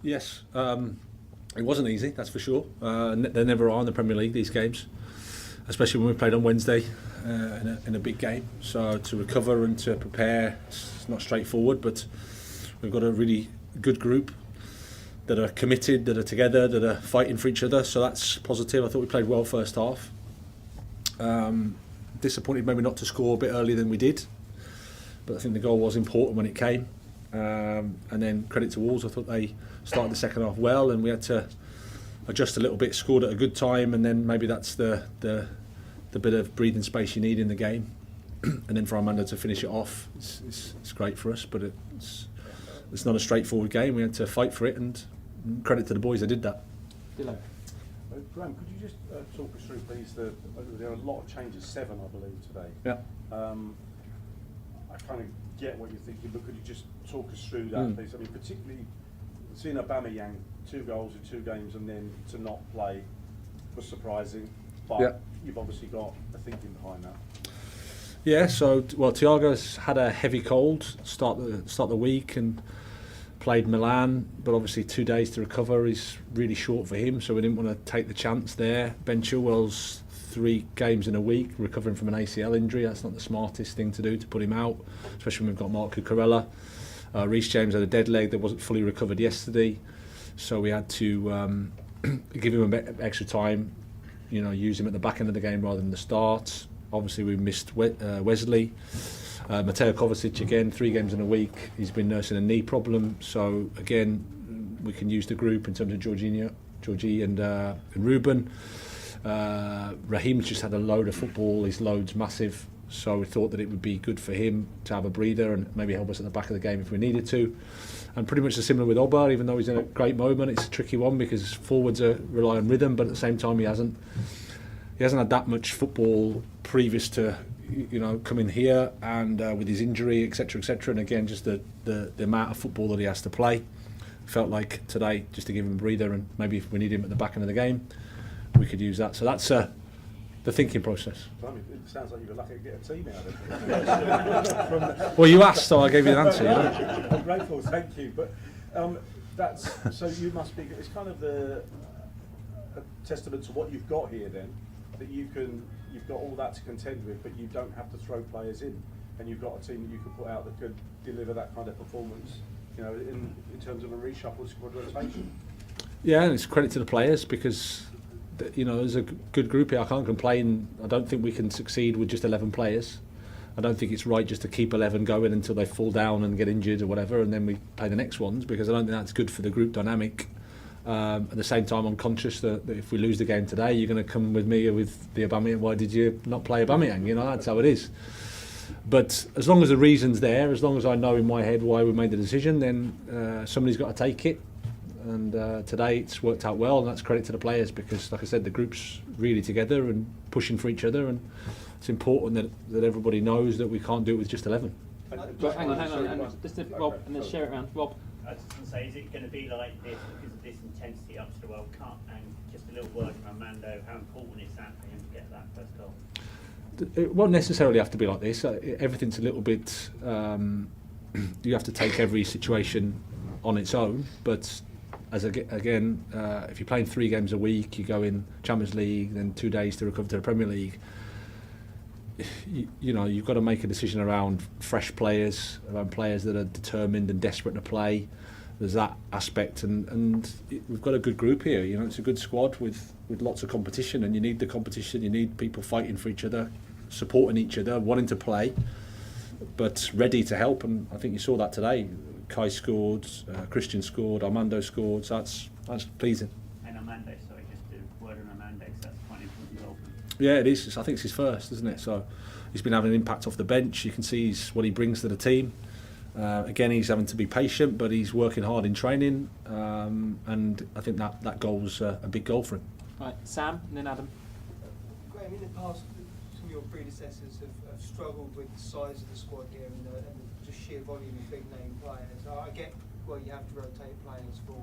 Yes, it wasn't easy, that's for sure. They never are in the Premier League, these games, especially when we played on Wednesday in a big game. So to recover and to prepare, it's not straightforward, but we've got a really good group that are committed, that are together, that are fighting for each other. So that's positive. I thought we played well first half. Disappointed maybe not to score a bit earlier than we did, but I think the goal was important when it came. And then credit to Wolves, I thought they started the second half well, and we had to adjust a little bit, scored at a good time, and then maybe that's the bit of breathing space you need in the game. And then for Armando to finish it off, it's great for us, but it's not a straightforward game. We had to fight for it, and credit to the boys that did that. Graham, could you just talk us through, please, there are a lot of changes, 7 I believe today. Yeah. I kind of get what you're thinking, but could you just talk us through that, please? I mean, particularly seeing Aubameyang 2 goals in 2 games and then to not play was surprising, but you've obviously got a thinking behind that. Yeah, so Thiago's had a heavy cold start the week and played Milan, but obviously 2 days to recover is really short for him, so we didn't want to take the chance there. Ben Chilwell's 3 games in a week, recovering from an ACL injury. That's not the smartest thing to do, to put him out, especially when we've got Marc Cucurella. Reece James had a dead leg that wasn't fully recovered yesterday, so we had to give him a bit extra time, use him at the back end of the game rather than the start. Obviously we missed Wesley. Mateo Kovacic again, 3 games in a week. He's been nursing a knee problem, so again we can use the group in terms of Georgie and Ruben. Raheem's just had a load of football. His load's massive, so we thought that it would be good for him to have a breather and maybe help us at the back of the game if we needed to. And pretty much the similar with Oba, even though he's in a great moment. It's a tricky one because forwards rely on rhythm, but at the same time he hasn't had that much football previous to coming here, and with his injury, etc., and again just the amount of football that he has to play. Felt like today just to give him a breather, and maybe if we need him at the back end of the game we could use that. So that's the thinking process. It sounds like you were lucky to get a team out of it. Well, you asked, so I gave you an answer. I'm grateful, thank you. But that's so you must be. It's kind of a testament to what you've got here, then, that you've got all that to contend with, but you don't have to throw players in, and you've got a team that you could put out that could deliver that kind of performance. In terms of a reshuffle squad rotation. Yeah, and it's credit to the players because. There's a good group here. I can't complain. I don't think we can succeed with just 11 players. I don't think it's right just to keep 11 going until they fall down and get injured or whatever, and then we play the next ones, because I don't think that's good for the group dynamic. At the same time, I'm conscious that if we lose the game today, you're going to come with me with the Aubameyang. Why did you not play Aubameyang? That's how it is. But as long as the reason's there, as long as I know in my head why we made the decision, then somebody's got to take it. And today it's worked out well, and that's credit to the players because, like I said, the group's really together and pushing for each other, and it's important that everybody knows that we can't do it with just 11. Hang on. And just Rob, and then share it around. Rob? I was just going to say, is it going to be like this because of this intensity up to the World Cup? And just a little word from Armando, how important is that for him to get that first goal? It won't necessarily have to be like this. Everything's a little bit... you have to take every situation on its own, but... Again, if you're playing 3 games a week, you go in Champions League, then 2 days to recover to the Premier League. You've got to make a decision around fresh players, around players that are determined and desperate to play. There's that aspect, and we've got a good group here. It's a good squad with lots of competition, and you need the competition. You need people fighting for each other, supporting each other, wanting to play, but ready to help. And I think you saw that today. Kai scored, Christian scored, Armando scored, so that's pleasing. And Armando, sorry, just a word on Armando, because that's quite an important goal. Yeah, it is. I think it's his first, isn't it? So he's been having an impact off the bench. You can see what he brings to the team. Again, he's having to be patient, but he's working hard in training, and I think that goal's a big goal for him. Right, Sam, and then Adam. Graham, in the past, some of your predecessors have struggled with the size of the squad here and the sheer volume of big name players. I get, you have to rotate players for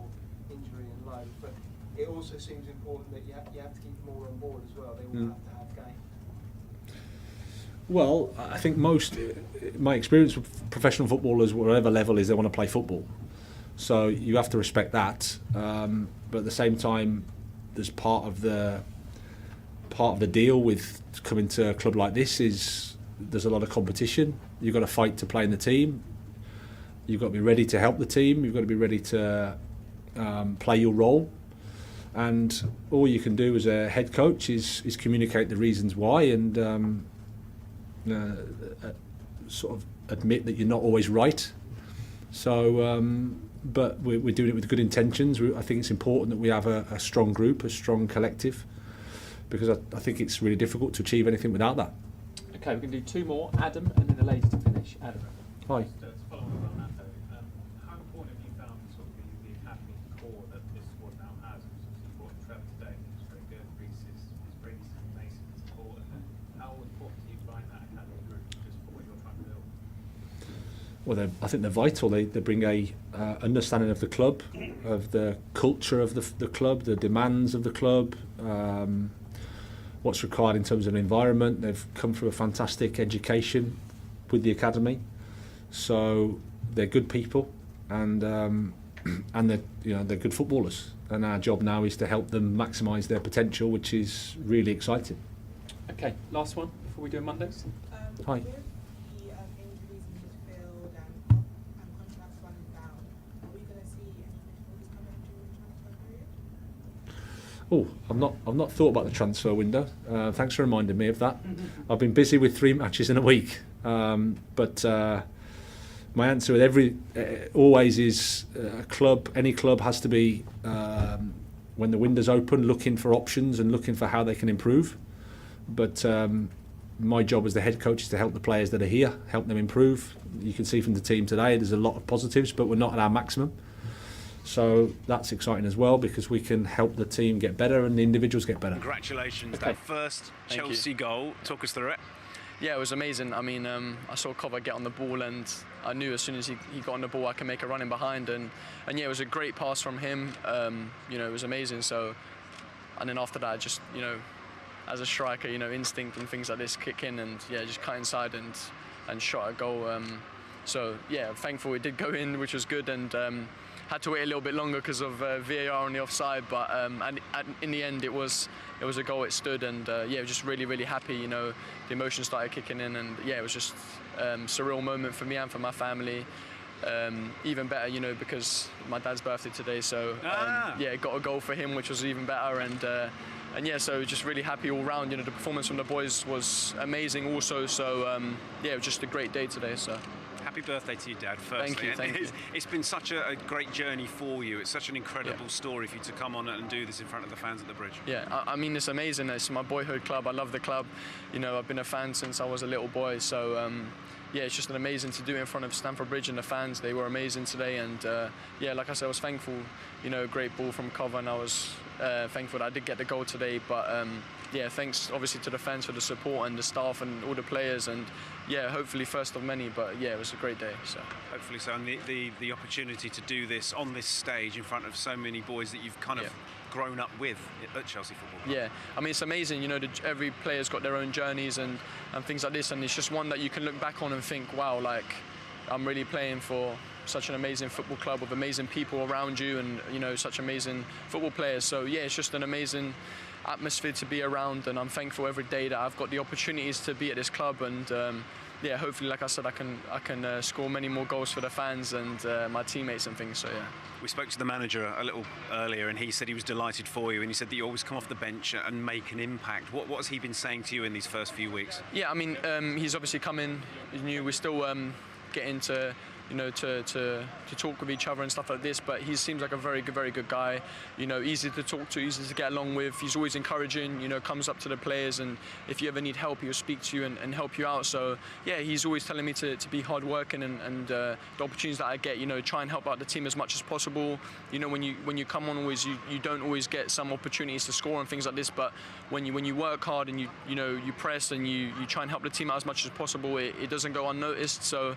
injury and load, but it also seems important that you have to keep them all on board as well. They all have to have game. Well, I think my experience with professional footballers, whatever level is, they want to play football. So you have to respect that. But at the same time, there's part of the deal with coming to a club like this is there's a lot of competition. You've got to fight to play in the team. You've got to be ready to help the team. You've got to be ready to play your role. And all you can do as a head coach is communicate the reasons why and sort of admit that you're not always right. So, but we're doing it with good intentions. I think it's important that we have a strong group, a strong collective, because I think it's really difficult to achieve anything without that. Okay, we're going to do two more. Adam, and then the lady to finish. Adam. Hi. To follow on Armando, how important have you found sort of the academy core that this squad now has? Obviously, you brought Trevor today, it's very good. Reece is Reece, Mason is important. And how important do you find that academy group just for what you're trying to build? Well, I think they're vital. They bring a understanding of the club, of the culture of the club, the demands of the club, what's required in terms of an environment. They've come through a fantastic education with the academy, so they're good people, and they're good footballers. And our job now is to help them maximise their potential, which is really exciting. Okay, last one before we do Mondays. Hi. With the injuries in midfield and contracts running down, are we going to see any midfielders come in during the transfer period? Oh, I've not thought about the transfer window. Thanks for reminding me of that. I've been busy with 3 matches in a week, but my answer with always is any club has to be when the window's open, looking for options and looking for how they can improve. But my job as the head coach is to help the players that are here, help them improve. You can see from the team today, there's a lot of positives, but we're not at our maximum. So that's exciting as well, because we can help the team get better and the individuals get better. Congratulations, Okay. that first Chelsea goal. Talk us through it. Yeah, it was amazing. I mean, I saw Cover get on the ball, and I knew as soon as he got on the ball, I could make a run in behind. And yeah, it was a great pass from him. It was amazing. So, and then after that, just, as a striker, instinct and things like this kick in, and yeah, just cut inside and shot a goal. So yeah, thankful it did go in, which was good, and had to wait a little bit longer because of VAR on the offside. But and in the end, it was a goal. It stood, and yeah, just really, really happy. The emotion started kicking in, and yeah, it was just surreal moment for me and for my family. Even better, because my dad's birthday today, so yeah, got a goal for him, which was even better, and yeah, so just really happy all round. The performance from the boys was amazing also, so yeah, it was just a great day today. So. Happy birthday to you, Dad, firstly. Thank you. It's been such a great journey for you. It's such an incredible story for you to come on and do this in front of the fans at the Bridge. Yeah, I mean, it's amazing. It's my boyhood club. I love the club. I've been a fan since I was a little boy. So, yeah, it's just an amazing to do it in front of Stamford Bridge and the fans. They were amazing today. And, yeah, like I said, I was thankful, great ball from Cover, and I was thankful that I did get the goal today. But, yeah, thanks obviously to the fans for the support and the staff and all the players, and yeah, hopefully first of many. But yeah, it was a great day. So hopefully so, and the opportunity to do this on this stage in front of so many boys that you've kind of grown up with at Chelsea Football Club. Yeah, I mean, it's amazing. Every player's got their own journeys and things like this, and it's just one that you can look back on and think, wow, like I'm really playing for such an amazing football club with amazing people around you, and such amazing football players. So yeah, it's just an amazing atmosphere to be around, and I'm thankful every day that I've got the opportunities to be at this club, and yeah, hopefully, like I said, I can score many more goals for the fans and my teammates and things. So yeah. We spoke to the manager a little earlier, and he said he was delighted for you, and he said that you always come off the bench and make an impact. What has he been saying to you in these first few weeks? Yeah, I mean, he's obviously come in. We're still getting to to talk with each other and stuff like this, but he seems like a very good guy, easy to talk to, easy to get along with. He's always encouraging, comes up to the players, and if you ever need help, he'll speak to you and help you out. So yeah, he's always telling me to be hard working, and the opportunities that I get, try and help out the team as much as possible. When you come on, always you don't always get some opportunities to score and things like this, but when you work hard and you press and you try and help the team out as much as possible, it doesn't go unnoticed. So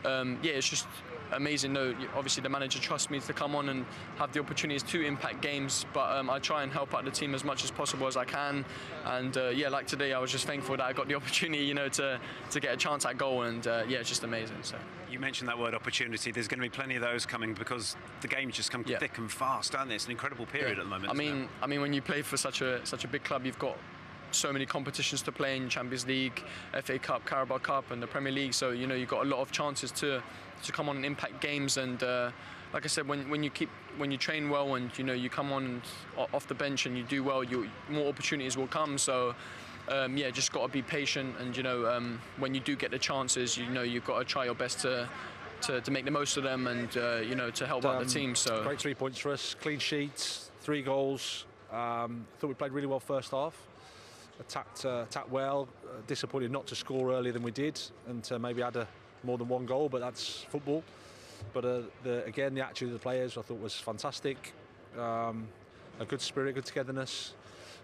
yeah, it's just amazing. No, obviously the manager trusts me to come on and have the opportunities to impact games, but I try and help out the team as much as possible as I can. And yeah, like today, I was just thankful that I got the opportunity, you know, to get a chance at goal, and yeah, it's just amazing. So you mentioned that word opportunity. There's going to be plenty of those coming because the games just come thick and fast, aren't they? It's an incredible period at the moment. I mean, when you play for such a big club, you've got so many competitions to play in: Champions League, FA Cup, Carabao Cup, and the Premier League. So you know, you've got a lot of chances to come on and impact games. And like I said, when you train well and you know you come on off the bench and you do well, more opportunities will come. So yeah, just got to be patient. And you know, when you do get the chances, you know you've got to try your best to make the most of them, and you know, to help out the team. So great 3 points for us, clean sheets, 3 goals. I thought we played really well first half. Attacked well. Disappointed not to score earlier than we did, and to maybe add more than 1 goal, but that's football. But again, the attitude of the players I thought was fantastic. A good spirit, good togetherness.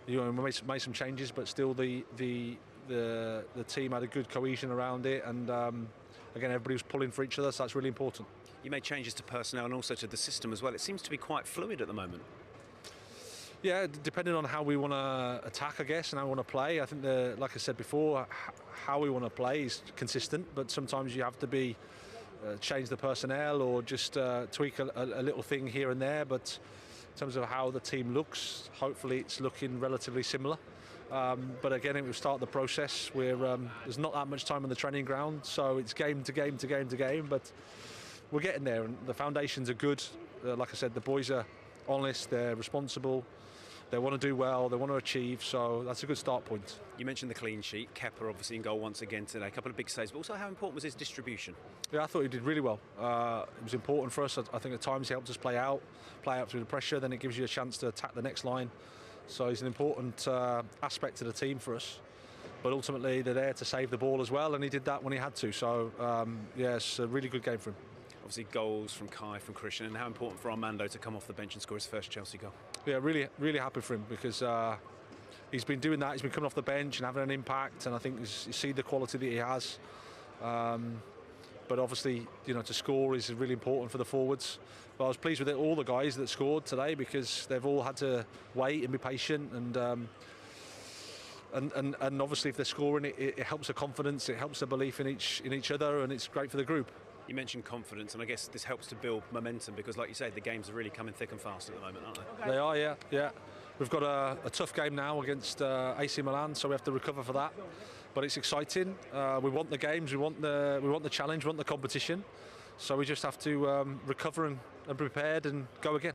You know, we made some changes, but still the team had a good cohesion around it, and again, everybody was pulling for each other, so that's really important. You made changes to personnel and also to the system as well. It seems to be quite fluid at the moment. Yeah, depending on how we want to attack, I guess, and how we want to play. I think, like I said before, how we want to play is consistent, but sometimes you have to change the personnel or just tweak a little thing here and there. But in terms of how the team looks, hopefully it's looking relatively similar. But again, it will start the process where there's not that much time on the training ground, so it's game to game to game to game. But we're getting there, and the foundations are good. Like I said, the boys are honest, they're responsible. They want to do well, they want to achieve, so that's a good start point. You mentioned the clean sheet. Kepa obviously in goal once again today. A couple of big saves, but also how important was his distribution? Yeah, I thought he did really well. It was important for us. I think at times he helped us play out through the pressure, then it gives you a chance to attack the next line. So he's an important aspect to the team for us. But ultimately they're there to save the ball as well, and he did that when he had to. So yeah, it's a really good game for him. Obviously goals from Kai, from Christian, and how important for Armando to come off the bench and score his first Chelsea goal? Yeah, really, really happy for him, because he's been doing that. He's been coming off the bench and having an impact, and I think you see the quality that he has. But obviously, you know, to score is really important for the forwards. But I was pleased with all the guys that scored today, because they've all had to wait and be patient, and obviously if they're scoring, it helps the confidence, it helps the belief in each other, and it's great for the group. You mentioned confidence, and I guess this helps to build momentum, because like you say, the games are really coming thick and fast at the moment, aren't they? They are, yeah. We've got a tough game now against AC Milan, so we have to recover for that. But it's exciting. We want the games, we want the challenge, we want the competition. So we just have to recover and be prepared and go again.